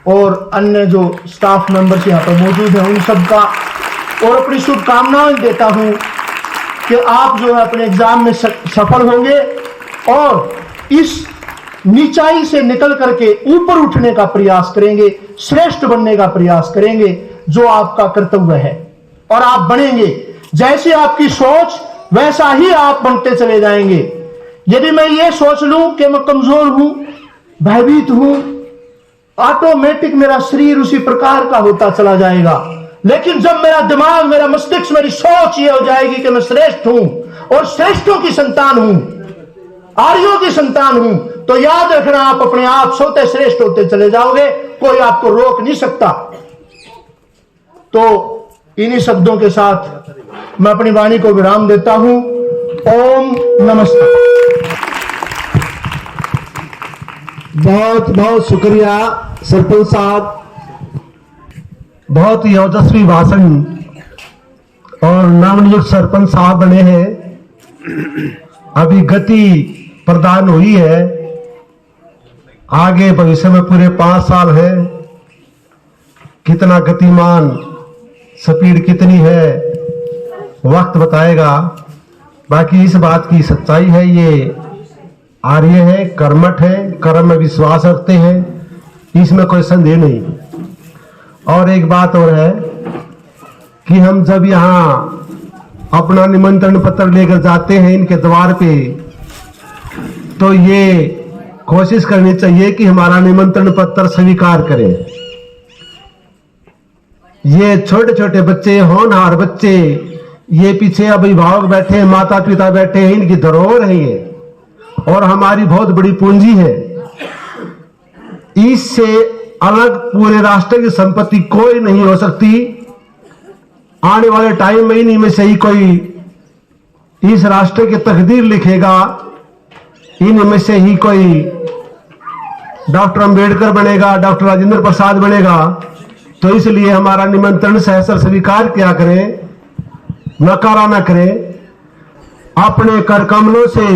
Speaker 6: और अन्य जो स्टाफ मेंबर्स यहां पर मौजूद हैं उन सब का, और अपनी शुभकामनाएं देता हूं कि आप जो है अपने एग्जाम में सफल होंगे और इस नीचाई से निकल करके ऊपर उठने का प्रयास करेंगे, श्रेष्ठ बनने का प्रयास करेंगे, जो आपका कर्तव्य है, और आप बनेंगे। जैसी आपकी सोच वैसा ही आप बनते चले जाएंगे। यदि मैं ये सोच लूं कि मैं कमजोर हूं, भयभीत हूं, ऑटोमेटिक मेरा शरीर उसी प्रकार का होता चला जाएगा। लेकिन जब मेरा दिमाग, मेरा मस्तिष्क, मेरी सोच ये हो जाएगी कि मैं श्रेष्ठ हूं और श्रेष्ठों की संतान हूं, आर्यों की संतान हूं, तो याद रखना आप अपने आप सोते श्रेष्ठ होते चले जाओगे, कोई आपको रोक नहीं सकता। तो इन्हीं शब्दों के साथ मैं अपनी वाणी को विराम देता हूं। ओम नमस्ते।
Speaker 2: बहुत बहुत शुक्रिया सरपंच साहब, बहुत ही ओजस्वी भाषण, और नवनियुक्त सरपंच साहब बने हैं, अभी गति प्रदान हुई है, आगे भविष्य में पूरे 5 साल है, कितना गतिमान, स्पीड कितनी है वक्त बताएगा। बाकी इस बात की सच्चाई है, ये आर्य है, कर्मठ है, कर्म में विश्वास रखते हैं, इसमें कोई संदेह नहीं। और एक बात और है कि हम जब यहाँ अपना निमंत्रण पत्र लेकर जाते हैं इनके द्वार पे, तो ये कोशिश करनी चाहिए कि हमारा निमंत्रण पत्र स्वीकार करें। ये छोटे छोटे बच्चे, होनहार बच्चे, ये पीछे अभिभावक बैठे हैं, माता पिता बैठे हैं, इनकी धरोहर है ये और हमारी बहुत बड़ी पूंजी है। इससे अलग पूरे राष्ट्र की संपत्ति कोई नहीं हो सकती। आने वाले टाइम में इन्हीं में से ही कोई इस राष्ट्र की तकदीर लिखेगा, इनमें से ही कोई डॉक्टर अंबेडकर बनेगा, डॉक्टर राजेंद्र प्रसाद बनेगा। तो इसलिए हमारा निमंत्रण सहर्ष स्वीकार किया करें, नकारा न करें। अपने कर कमलों से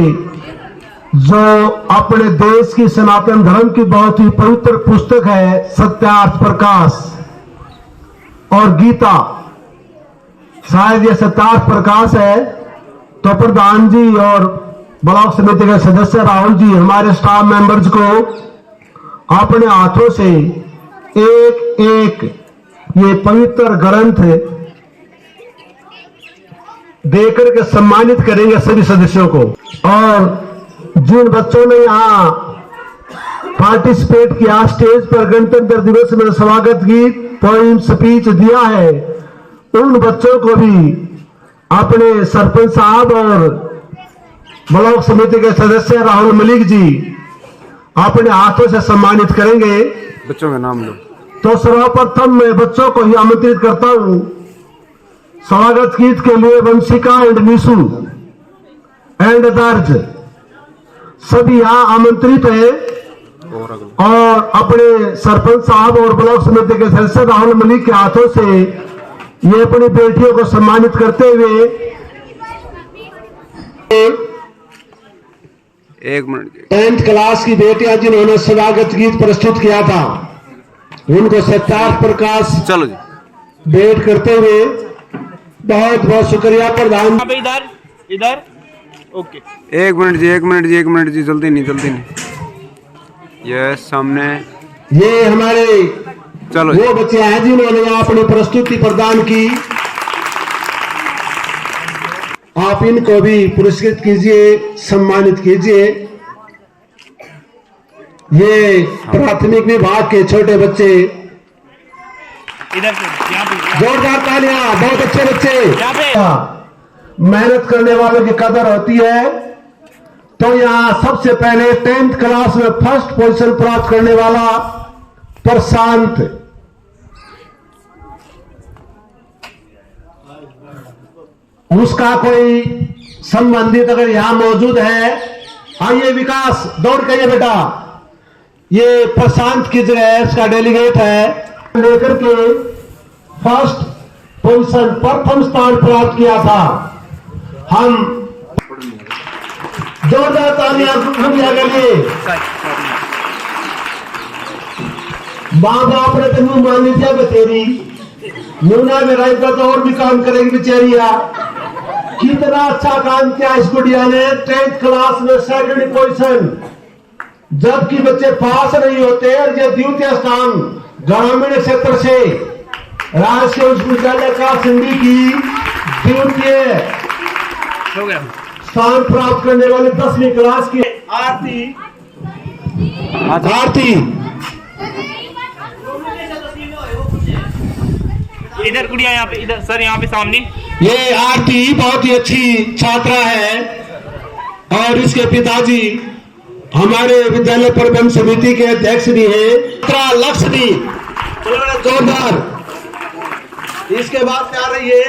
Speaker 2: जो अपने देश की सनातन धर्म की बहुत ही पवित्र पुस्तक है सत्यार्थ प्रकाश और गीता, शायद ये सत्यार्थ प्रकाश है, तो प्रधान जी और ब्लॉक समिति के सदस्य राहुल जी हमारे स्टाफ मेंबर्स को अपने हाथों से एक एक ये पवित्र ग्रंथ देकर के सम्मानित करेंगे सभी सदस्यों को। और जिन बच्चों ने यहाँ पार्टिसिपेट किया, स्टेज पर गणतंत्र दिवस में स्वागत गीत, पोइम, स्पीच दिया है, उन बच्चों को भी अपने सरपंच साहब और ब्लॉक समिति के सदस्य राहुल मलिक जी अपने हाथों से सम्मानित करेंगे।
Speaker 1: बच्चों का नाम लो।
Speaker 2: तो सर्वप्रथम मैं बच्चों को ही आमंत्रित करता हूं स्वागत गीत के लिए। वंशिका एंड निशु एंड दर्ज सभी यहाँ आमंत्रित है और अपने सरपंच साहब और ब्लॉक समिति के सदस्य राहुल मलिक के हाथों से ये अपनी बेटियों को सम्मानित करते हुए
Speaker 1: 1 मिनट
Speaker 2: 10th क्लास की बेटियां जिन्होंने स्वागत गीत प्रस्तुत किया था, उनको सत्यार्थ प्रकाश
Speaker 1: चलो जी
Speaker 2: भेंट करते हुए बहुत बहुत शुक्रिया प्रधान।
Speaker 7: इधर इधर ओके
Speaker 1: 1 मिनट जी 1 मिनट जी 1 मिनट जी, जल्दी नहीं। ये सामने
Speaker 2: ये हमारे
Speaker 1: चलो
Speaker 2: वो बच्चे हैं जिन्होंने यहाँ अपनी प्रस्तुति प्रदान की, आप इनको भी पुरस्कृत कीजिए, सम्मानित कीजिए। ये प्राथमिक विभाग के छोटे बच्चे,
Speaker 7: इधर से यहाँ पे
Speaker 2: जोरदार तालियां, बहुत अच्छे बच्चे।
Speaker 7: यहाँ पे
Speaker 2: मेहनत करने वालों की कदर होती है। तो यहाँ सबसे पहले 10th क्लास में फर्स्ट पोजीशन प्राप्त करने वाला प्रशांत, उसका कोई संबंधित अगर यहाँ मौजूद है, आइए विकास दौड़ के आइए बेटा। ये प्रशांत की जगह है, इसका डेलीगेट है, लेकर के फर्स्ट पोजीशन प्रथम स्थान प्राप्त किया था। हम जोरदार तालियां दुनिया के लिए। माँ बाप ने तो मुंह मान लिया तेरी मुन्ना में रायता तो और भी काम करेगी बेचारिया। कितना अच्छा काम किया इस गुड़िया ने, 10th क्लास में 2nd पोजीशन, जबकि बच्चे पास नहीं होते। और ये द्वितीय स्थान ग्रामीण क्षेत्र से राजकीय उच्च विद्यालय का सिंधी की द्वितीय
Speaker 7: हो गया।
Speaker 2: स्थान प्राप्त करने वाले 10वीं क्लास की आरती
Speaker 7: इधर गुड़िया यहाँ पे, इधर सर यहाँ पे सामने।
Speaker 2: ये आरती बहुत ही अच्छी छात्रा है और इसके पिताजी हमारे विद्यालय प्रबंध समिति के अध्यक्ष भी हैं। लक्ष्मी जोरदार। इसके बाद क्या रही है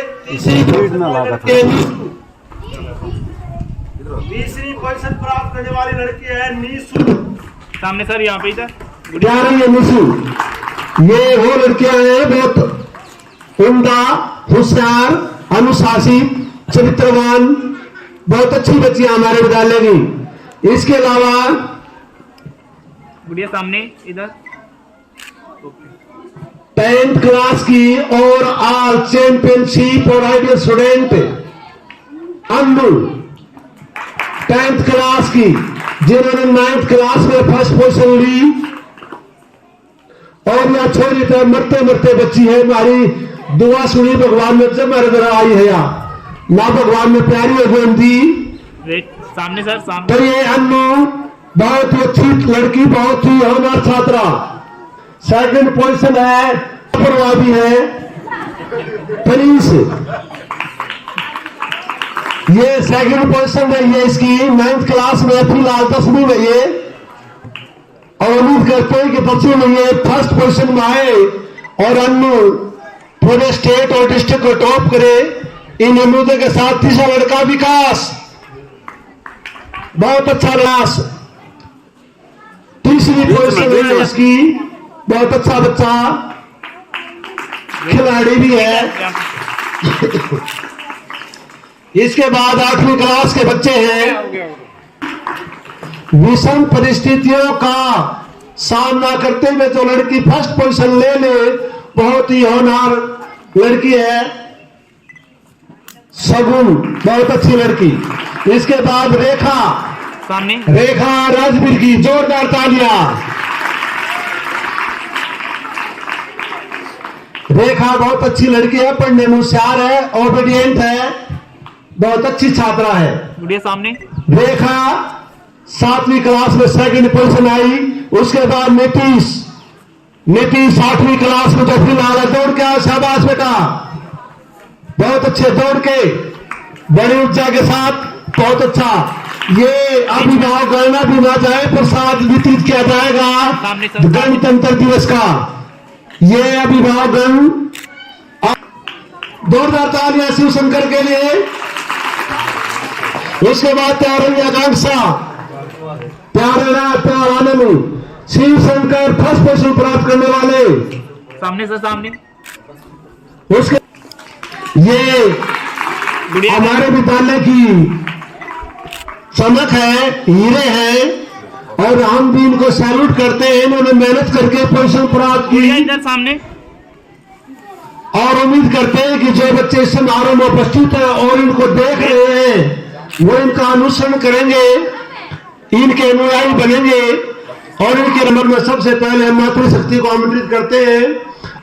Speaker 2: तीसरी पोजीशन प्राप्त करने वाली लड़की है निशु।
Speaker 7: सामने सर यहाँ पे इधर
Speaker 2: क्या रही है निशु। ये वो लड़कियां हैं बहुत उम्दा, होशियार, अनुशासित, चरित्रवान, बहुत अच्छी बच्चियां हमारे विद्यालय की। इसके अलावा
Speaker 7: गुड़िया सामने इधर
Speaker 2: 10th क्लास की और ऑल चैंपियनशिप और ideal student Annu 10th class की जिन्होंने 9th क्लास में फर्स्ट पोजीशन ली, और यह छोरी तो मरते मरते बच्ची है। हमारी दुआ सुनी भगवान ने, जब मेरे घर आई है या ना भगवान ने प्यारी अगुन दी।
Speaker 7: वेट, सामने सर, सामने।
Speaker 2: तो ये अन्नू बहुत ही अच्छी लड़की, बहुत ही होनहार छात्रा, सेकंड पोजीशन है, प्रभावी है पुलिस। ये सेकंड पोजीशन है, ये इसकी 9th क्लास में, फिलहाल 10वीं में ये, और उम्मीद करते हैं कि बच्चे में ये फर्स्ट पोजीशन में आए और अन्नू पूरे स्टेट और डिस्ट्रिक्ट को टॉप करे। इन उम्मीदों के साथ तीसरा लड़का विकास, बहुत अच्छा विकास, तीसरी पोजीशन है इसकी, बहुत अच्छा बच्चा, खिलाड़ी भी है। इसके बाद 8वीं क्लास के बच्चे हैं। विषम परिस्थितियों का सामना करते हुए जो लड़की फर्स्ट पोजीशन ले ले, बहुत ही होनहार लड़की है, सगुन, बहुत अच्छी लड़की। इसके बाद रेखा,
Speaker 7: सामने।
Speaker 2: रेखा राजवीर की जोरदार तालियां। रेखा बहुत अच्छी लड़की है, पढ़ने में होशियार है, ओबीडियंट है, बहुत अच्छी छात्रा है।
Speaker 7: गुड़िया सामने।
Speaker 2: रेखा 7वीं क्लास में सेकंड पोजीशन आई। उसके बाद नीतीश, नीतीश 8वीं क्लास में, तो फिलहाल दौड़ के आया, शाबाश बेटा, बहुत अच्छे दौड़ के, बड़ी ऊर्जा के साथ, बहुत अच्छा। ये अभिभावक गणना भी ना जाए, प्रसाद वितरित किया जाएगा गणतंत्र दिवस का। ये अभिभावकगण, जोरदार तालियां शिव शंकर के लिए। उसके बाद तैयार आकांक्षा, आनंद, शिव शंकर फर्स्ट पोजीशन प्राप्त करने वाले,
Speaker 7: सामने सर, सामने।
Speaker 2: उसके ये
Speaker 7: गुड़िया
Speaker 2: हमारे विद्यालय की चमक है, हीरे हैं, और हम भी इनको सैल्यूट करते हैं। इन्होंने मेहनत करके पोजीशन प्राप्त
Speaker 7: गुड़िया
Speaker 2: की,
Speaker 7: इधर सामने।
Speaker 2: और उम्मीद करते हैं कि जो बच्चे इस समारोह में उपस्थित हैं और इनको देख रहे हैं, वो इनका अनुसरण करेंगे, इनके अनुयायी बनेंगे। और इनके नंबर में सबसे पहले हम मातृशक्ति को आमंत्रित करते हैं,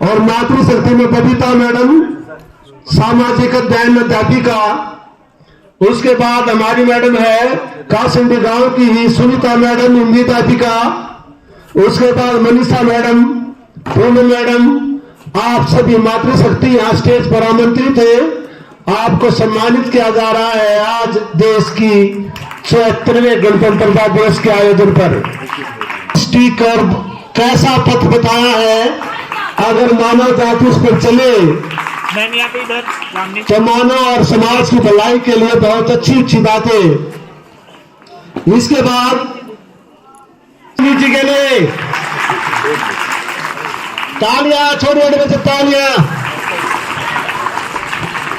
Speaker 2: और मातृशक्ति में बबीता मैडम, सामाजिक अध्ययन अध्यापिका। उसके बाद हमारी मैडम है कासिंडी गांव की ही सुनीता मैडम, हिंदी अध्यापिका। उसके बाद मनीषा मैडम, पूनम मैडम। आप सभी मातृशक्ति यहाँ स्टेज पर आमंत्रित है। आपको सम्मानित किया जा रहा है आज देश की 74वें गणतंत्रता दिवस के आयोजन पर। स्पीकर कैसा पथ बताया है, अगर मानव जाति उस पर चले
Speaker 7: मैम यहाँ पे इधर सामने।
Speaker 2: तो मानव और समाज की भलाई के लिए बहुत अच्छी अच्छी बातें। इसके बाद जी के लिए तालियां, छोटे छोटे बच्चे तालियां।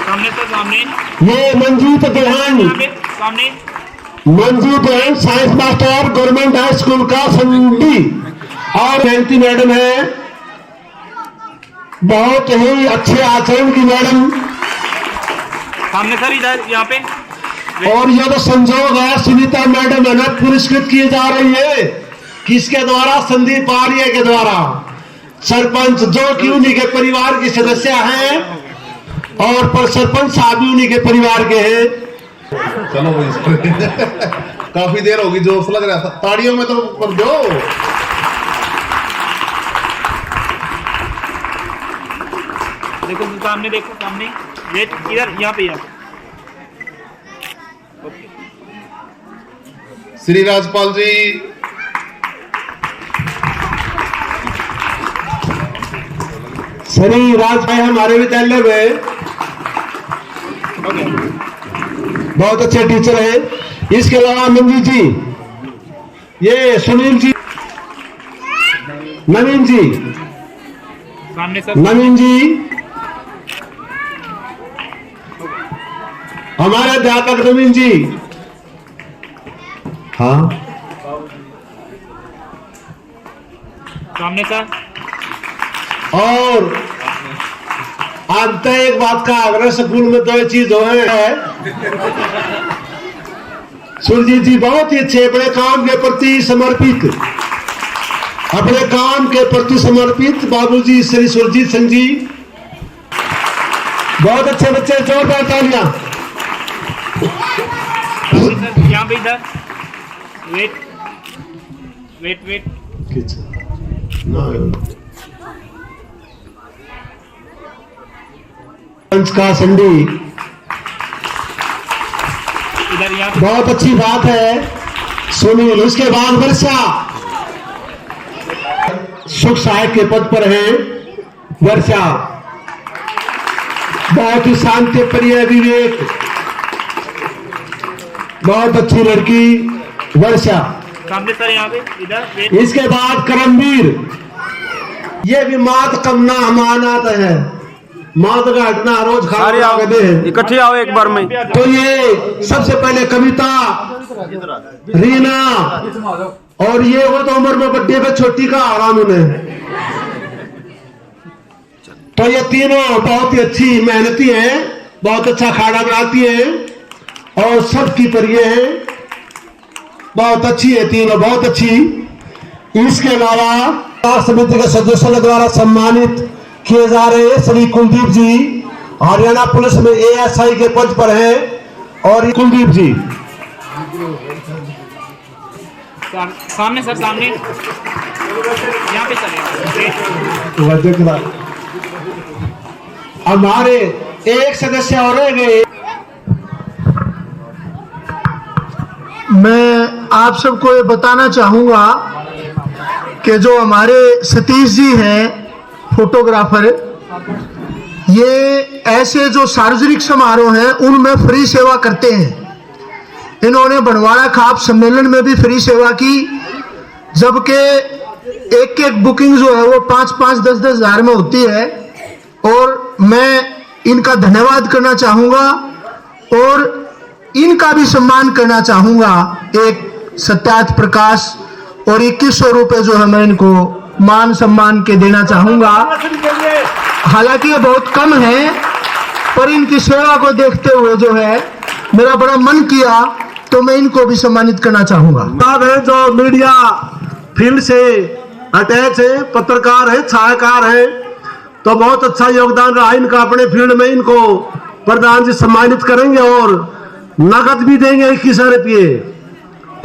Speaker 7: सामने सर, सामने।
Speaker 2: ये मंजीत दुल्हन,
Speaker 7: यहाँ पे सामने।
Speaker 2: मंजीत दुल्हन science master, government high school का संडी, और जयंती मैडम है, बहुत ही अच्छे आचरण की मैडम।
Speaker 7: सामने सर, इधर यहाँ पे।
Speaker 2: और यह तो संजोग है, सुनीता मैडम है ना पुरस्कृत की जा रही है, किसके द्वारा, संदीप आर्य के द्वारा, सरपंच, जो कि उन्हीं के परिवार की सदस्य हैं, और पर सरपंच साहब भी उन्हीं के परिवार के हैं।
Speaker 8: चलो काफी देर होगी, जोश लग रहा था, ताड़ियों में तो कर दो।
Speaker 7: देखो सामने, देखो सामने। वेट, इधर, यहाँ पे, यहाँ।
Speaker 8: श्री राजपाल जी,
Speaker 2: श्री राजभाई हमारे विद्यालय में बहुत अच्छे टीचर हैं। इसके अलावा मंजी जी, ये सुनील जी, नवीन जी,
Speaker 7: सामने सर।
Speaker 2: नवीन जी हमारे अध्यापक नवीन जी। हाँ,
Speaker 7: सामने सर।
Speaker 2: और आज तो एक बात का आग्रह, स्कूल में दो चीज हो है, सुरजीत जी बहुत ही अच्छे, अपने काम के प्रति समर्पित, अपने काम के प्रति समर्पित बाबूजी श्री सुरजीत सिंह जी, बहुत अच्छे बच्चे, जोरदार तालियां।
Speaker 7: यहाँ पे इधर वेट वेट वेट
Speaker 2: पंच का संडी,
Speaker 7: इधर यहाँ पे
Speaker 2: बहुत अच्छी बात है सुनील। उसके बाद वर्षा सुख सहायक के पद पर है। वर्षा बहुत ही शांति प्रिय, विवेक, बहुत अच्छी लड़की वर्षा।
Speaker 7: सामने सर, यहाँ पे इधर वेट।
Speaker 2: इसके बाद करमवीर, ये भी मात कमना हमानात है, मात का हटना रोज
Speaker 1: सारे आओ, इकट्ठे आओ एक बार में।
Speaker 2: तो ये सबसे पहले कविता, रीना, और ये वो तो उम्र में बड्डे पे छोटी का आराम उन्हें। तो ये तीनों बहुत ही अच्छी मेहनती हैं, बहुत अच्छा खाना बनाती हैं और सबकी परिये हैं, बहुत अच्छी है तीनों, बहुत अच्छी। इसके अलावा समिति के सदस्यों द्वारा सम्मानित किए जा रहे श्री कुलदीप जी, हरियाणा पुलिस में ASI के पद पर हैं, और कुलदीप जी
Speaker 7: सामने सर, सामने यहाँ पे सर।
Speaker 2: हमारे एक सदस्य और रह गए।
Speaker 6: मैं आप सबको ये बताना चाहूंगा कि जो हमारे सतीश जी हैं फोटोग्राफर, ये ऐसे जो सार्वजनिक समारोह हैं उनमें फ्री सेवा करते हैं। इन्होंने बनवाड़ा खाप सम्मेलन में भी फ्री सेवा की, जबकि एक एक बुकिंग जो है वो 5-5, 10-10 हजार में होती है। और मैं इनका धन्यवाद करना चाहूंगा और इनका भी सम्मान करना चाहूंगा। एक सत्यार्थ प्रकाश और 2100 रुपये जो है मैं इनको मान सम्मान के देना चाहूंगा। हालांकि ये बहुत कम है, पर इनकी सेवा को देखते हुए जो है मेरा बड़ा मन किया, तो मैं इनको भी सम्मानित करना चाहूंगा।
Speaker 2: साहब है जो मीडिया फील्ड से अटैच है, पत्रकार है, छायाकार है, तो बहुत अच्छा योगदान रहा इनका अपने फील्ड में। इनको प्रधान जी सम्मानित करेंगे और नकद भी देंगे 21 रुपये।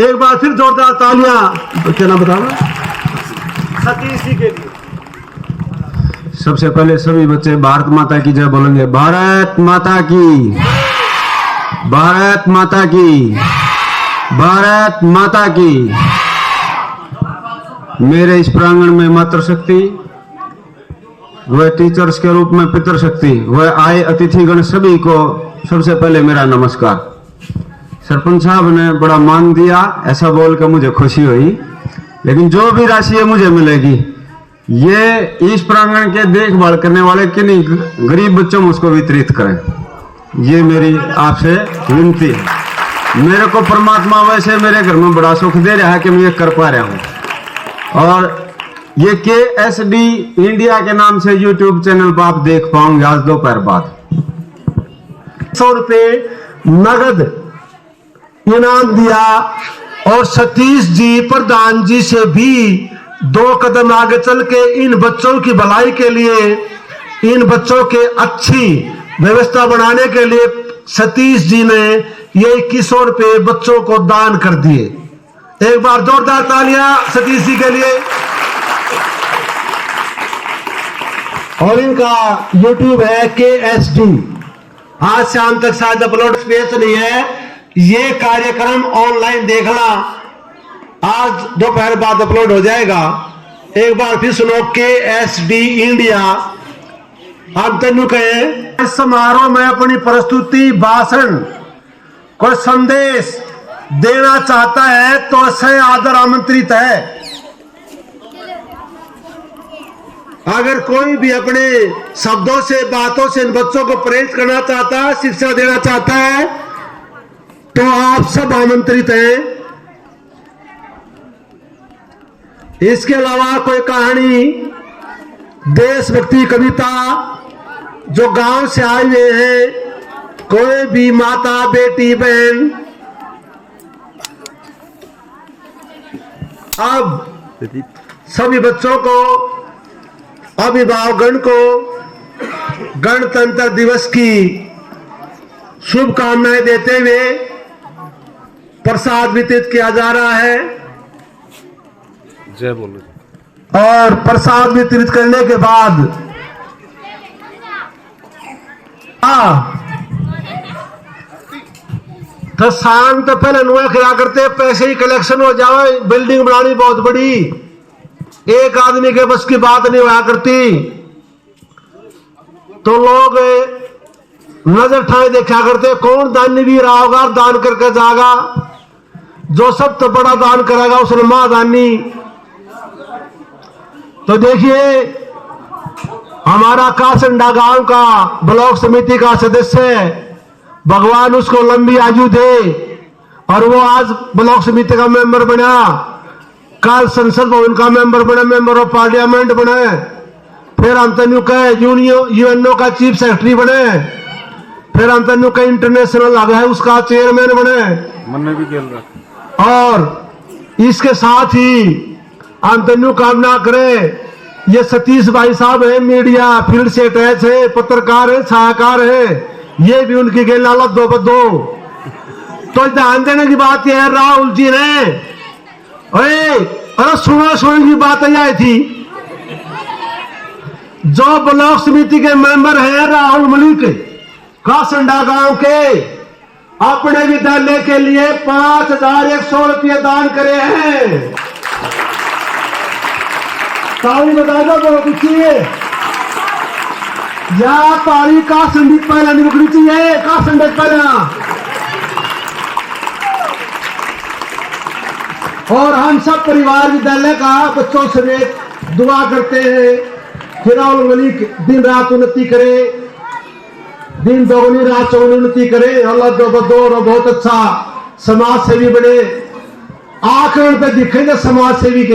Speaker 2: एक बार फिर जोरदार तालियां। क्या नाम बताना सतीश जी के लिए।
Speaker 1: सबसे पहले सभी बच्चे भारत माता की जय बोलेंगे। भारत माता की, भारत माता की, भारत माता की। मेरे इस प्रांगण में मातृशक्ति, वह टीचर्स के रूप में पितृशक्ति, वह आए अतिथिगण सभी को सबसे पहले मेरा नमस्कार। सरपंच साहब ने बड़ा मान दिया, ऐसा बोल कर मुझे खुशी हुई, लेकिन जो भी राशि मुझे मिलेगी ये इस प्रांगण के देखभाल करने वाले किन्हीं गरीब बच्चों में उसको वितरित करें, ये मेरी आपसे विनती है। मेरे को परमात्मा वैसे मेरे घर में बड़ा सुख दे रहा है कि मैं ये कर पा रहा हूँ। और ये KSD इंडिया के नाम से YouTube चैनल पर आप देख पाओगे आज दोपहर बाद।
Speaker 2: 100 रुपये नगद इनाम दिया, और सतीश जी प्रधान जी से भी 2 कदम आगे चल के इन बच्चों की भलाई के लिए, इन बच्चों के अच्छी व्यवस्था बनाने के लिए सतीश जी ने ये 2100 रुपये बच्चों को दान कर दिए। एक बार जोरदार तालियां सतीश जी के लिए। और इनका YouTube है KSD, आज शाम तक शायद अपलोड स्पेस नहीं है, ये कार्यक्रम ऑनलाइन देखना, आज दोपहर बाद अपलोड हो जाएगा। एक बार फिर सुनो KSD इंडिया। आप तेनू कहे इस समारोह में अपनी प्रस्तुति, भाषण, कोई संदेश देना चाहता है तो से आदर आमंत्रित है। अगर कोई भी अपने शब्दों से, बातों से इन बच्चों को प्रेरित करना चाहता है, शिक्षा देना चाहता है, तो आप सब आमंत्रित हैं। इसके अलावा कोई कहानी, देशभक्ति कविता जो गांव से आए हुए हैं, कोई भी माता, बेटी, बहन अब सभी बच्चों को, अभिभावकगण को गणतंत्र दिवस की शुभकामनाएं देते हुए प्रसाद वितरित किया जा रहा है।
Speaker 1: जय बोलो।
Speaker 2: और प्रसाद वितरित करने के बाद तो शांत पहले नुआ किया करते, पैसे ही कलेक्शन हो जाए, बिल्डिंग बनानी बहुत बड़ी, एक आदमी के बस की बात नहीं हुआ करती। तो लोग नजर ठाए देखा करते, कौन दानी भी रहा होगा, दान करके जाएगा, जो सब तो बड़ा दान करेगा उसने महादानी। तो देखिए हमारा कासंडा गांव का ब्लॉक समिति का सदस्य, भगवान उसको लंबी आयु दे, और वो आज ब्लॉक समिति का मेंबर बना, कल संसद भवन का मेंबर बना, मेंबर ऑफ पार्लियामेंट बने, फिर अंतनु का यूएनओ का चीफ सेक्रेटरी बने, फिर अंतनु का इंटरनेशनल लगा है उसका चेयरमैन बने।
Speaker 1: मन भी खेल रहा।
Speaker 2: और इसके साथ ही अंतनु कामना करे, ये सतीश भाई साहब है, मीडिया फील्ड से अटैच है, पत्रकार है, सलाहकार है, ये भी उनकी गेल हालत दो बदो। तो ध्यान देने की बात यह है, राहुल जी ने अरे सुनो की बात आई थी, जो ब्लॉक समिति के मेंबर हैं राहुल मलिक कासंडा गांव के, अपने विद्यालय के लिए 5100 रुपये दान करे हैं। ताली बता दो बहुत अच्छी है। या ताली कासंडी पहला निकली चाहिए, कासंडे पहला। और हम सब परिवार विद्यालय का बच्चों समेत दुआ करते हैं कि राहुल मलिक दिन रात उन्नति करे, दिन दोगुनी रात चौगुनी उन्नति करे, अल्लाह दो बदौर बहुत अच्छा समाज सेवी बने। आकरण पे दिखेंगे समाज सेवी के।